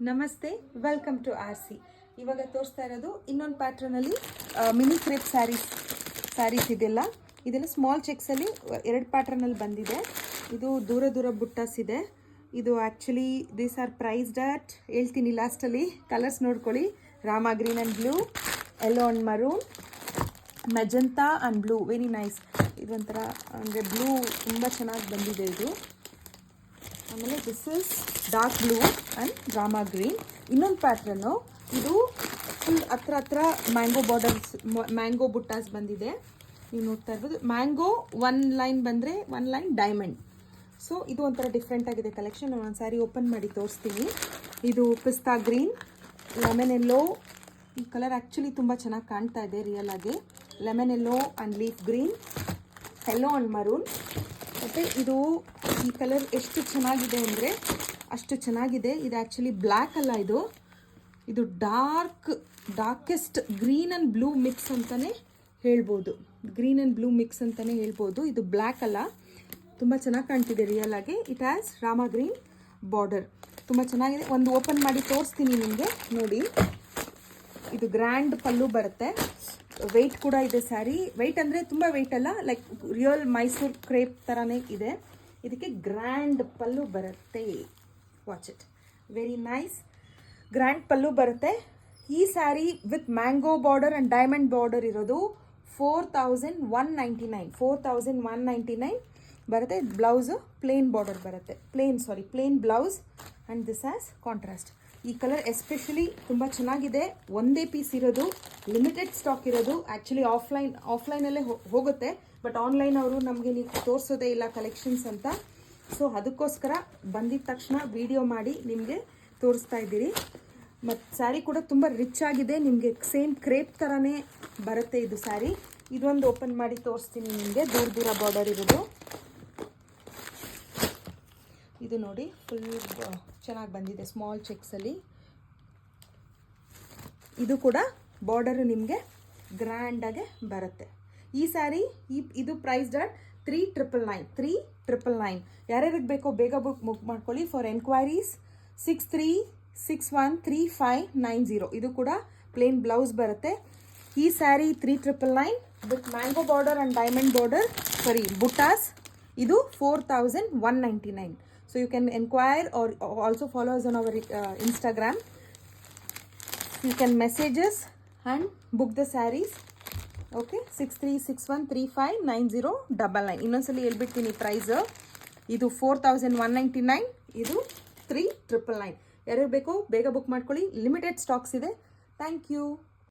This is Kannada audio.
ನಮಸ್ತೆ, ವೆಲ್ಕಮ್ ಟು RC. ಇವಾಗ ತೋರಿಸ್ತಾ ಇರೋದು ಇನ್ನೊಂದು ಪ್ಯಾಟ್ರನಲ್ಲಿ ಮಿನಿ ಕ್ರೇಪ್ ಸ್ಯಾರೀಸ್ ಇದೆಲ್ಲ ಸ್ಮಾಲ್ ಚೆಕ್ಸಲ್ಲಿ 2 ಪ್ಯಾಟ್ರನಲ್ಲಿ ಬಂದಿದೆ. ಇದು ದೂರ ದೂರ ಬುಟ್ಟಾಸ್ ಇದೆ. ಇದು actually these are priced at ಹೇಳ್ತೀನಿ ಲಾಸ್ಟಲ್ಲಿ. ಕಲರ್ಸ್ ನೋಡ್ಕೊಳ್ಳಿ. Rama green and blue, yellow and maroon, magenta and blue. Very nice. ಇದೊಂಥರ ಅಂದರೆ ಬ್ಲೂ ತುಂಬ ಚೆನ್ನಾಗಿ ಬಂದಿದೆ ಇದು. ಆಮೇಲೆ this is dark blue and Rama green. ಇನ್ನೊಂದು ಪ್ಯಾಟ್ರನ್ನು ಇದು ಫುಲ್ ಹತ್ರ ಮ್ಯಾಂಗೋ ಬಾರ್ಡರ್ಸ್, ಮ್ಯಾಂಗೋ ಬುಟ್ಟಾಸ್ ಬಂದಿದೆ. ನೀವು ನೋಡ್ತಾ ಇರ್ಬೋದು. ಮ್ಯಾಂಗೋ 1 ಲೈನ್ ಬಂದರೆ 1 ಲೈನ್ ಡೈಮಂಡ್. ಸೊ ಇದು ಒಂಥರ ಡಿಫ್ರೆಂಟ್ ಆಗಿದೆ ಕಲೆಕ್ಷನ್. ನಾನು ಒಂದು ಸ್ಯಾರಿ ಓಪನ್ ಮಾಡಿ ತೋರಿಸ್ತೀನಿ. ಇದು ಪಿಸ್ತಾ ಗ್ರೀನ್, ಲೆಮನ್ ಎಲ್ಲೋ. ಈ ಕಲರ್ ಆ್ಯಕ್ಚುಲಿ ತುಂಬ ಚೆನ್ನಾಗಿ ಕಾಣ್ತಾ ಇದೆ ರಿಯಲ್ ಆಗಿ. Lemon yellow and leaf green, yellow and maroon. ಮತ್ತು ಇದು ಈ ಕಲರ್ ಎಷ್ಟು ಚೆನ್ನಾಗಿದೆ ಅಂದರೆ ಅಷ್ಟು ಚೆನ್ನಾಗಿದೆ. ಇದು ಆ್ಯಕ್ಚುಲಿ ಬ್ಲ್ಯಾಕ್ ಅಲ್ಲ, ಇದು darkest green and blue mix ಅಂತಲೇ ಹೇಳ್ಬೋದು. ಗ್ರೀನ್ ಆ್ಯಂಡ್ ಬ್ಲೂ ಮಿಕ್ಸ್ ಅಂತಲೇ ಹೇಳ್ಬೋದು. ಇದು ಬ್ಲ್ಯಾಕ್ ಅಲ್ಲ, ತುಂಬ ಚೆನ್ನಾಗಿ ಕಾಣ್ತಿದೆ ರಿಯಲ್ ಆಗಿ. It has Rama green border. ತುಂಬ ಚೆನ್ನಾಗಿದೆ. ಒಂದು ಓಪನ್ ಮಾಡಿ ತೋರಿಸ್ತೀನಿ ನಿಮಗೆ, ನೋಡಿ. ಇದು ಗ್ರ್ಯಾಂಡ್ ಪಲ್ಲು ಬರುತ್ತೆ. ವೆಯ್ಟ್ ಕೂಡ ಇದೆ ಸ್ಯಾರಿ. ವೆಯ್ಟ್ ಅಂದರೆ ತುಂಬ ವೆಯ್ಟ್ ಅಲ್ಲ, ಲೈಕ್ ರಿಯಲ್ ಮೈಸೂರು ಕ್ರೇಪ್ ಥರನೇ ಇದೆ. ಇದಕ್ಕೆ ಗ್ರ್ಯಾಂಡ್ ಪಲ್ಲು ಬರುತ್ತೆ. Watch it, very nice. Grand pallu ಬರುತ್ತೆ. ಈ sari with mango border and diamond border ಇರೋದು 4199 ಬರುತ್ತೆ. ಬ್ಲೌಸು ಪ್ಲೇನ್ ಬಾರ್ಡರ್ ಬರುತ್ತೆ. Plain blouse and this as contrast. ಈ ಕಲರ್ ಎಸ್ಪೆಷಲಿ ತುಂಬ ಚೆನ್ನಾಗಿದೆ. ಒಂದೇ ಪೀಸ್ ಇರೋದು, ಲಿಮಿಟೆಡ್ ಸ್ಟಾಕ್ ಇರೋದು. ಆ್ಯಕ್ಚುಲಿ ಆಫ್ಲೈನಲ್ಲೇ ಹೋಗುತ್ತೆ, ಬಟ್ ಆನ್ಲೈನ್ ಅವರು ನಮಗೆ ನೀವು ತೋರಿಸೋದೇ ಇಲ್ಲ ಕಲೆಕ್ಷನ್ಸ್ ಅಂತ. ಸೊ ಅದಕ್ಕೋಸ್ಕರ ಬಂದಿದ್ದ ತಕ್ಷಣ ವಿಡಿಯೋ ಮಾಡಿ ನಿಮಗೆ ತೋರಿಸ್ತಾ ಇದ್ದೀರಿ. ಮತ್ತು ಸ್ಯಾರಿ ಕೂಡ ತುಂಬ ರಿಚ್ ಆಗಿದೆ. ನಿಮಗೆ ಸೇಮ್ ಕ್ರೇಪ್ ಥರನೇ ಬರುತ್ತೆ ಇದು ಸ್ಯಾರಿ. ಇದೊಂದು ಓಪನ್ ಮಾಡಿ ತೋರಿಸ್ತೀನಿ ನಿಮಗೆ. ದೂರ ಬಾರ್ಡರ್ ಇರೋದು ಇದು ನೋಡಿ. ಫುಲ್ ಚೆನ್ನಾಗಿ ಬಂದಿದೆ ಸ್ಮಾಲ್ ಚೆಕ್ಸಲ್ಲಿ. ಇದು ಕೂಡ ಬಾರ್ಡರು ನಿಮಗೆ ಗ್ರ್ಯಾಂಡಾಗೆ ಬರುತ್ತೆ. ಈ ಸ್ಯಾರಿ ಇದು ಪ್ರೈಸ್ಡ್ ಅಟ್ 399. ಯಾರ್ಯಾರಿಗೆ ಬೇಕೋ ಬೇಗ ಬುಕ್ ಮಾಡ್ಕೊಳ್ಳಿ. For enquiries 63613590. ಇದು ಕೂಡ ಪ್ಲೇನ್ ಬ್ಲೌಸ್ ಬರುತ್ತೆ. ಈ sari 3999 with mango border and diamond border, ಬುಟ್ಟಾಸ್. ಇದು 4199. So you can inquire or also follow us on our Instagram. You can message us and book the sarees. Okay, 6361359099. ಇನ್ನೊಂದ್ಸಲಿ ಹೇಳ್ಬಿಡ್ತೀನಿ ಪ್ರೈಸ್. ಇದು 4199, ಇದು 3999. ಯಾರ್ಯಾರು ಬೇಕೋ ಬೇಗ ಬುಕ್ ಮಾಡ್ಕೊಳ್ಳಿ. ಲಿಮಿಟೆಡ್ ಸ್ಟಾಕ್ಸ್ ಇದೆ. Thank you.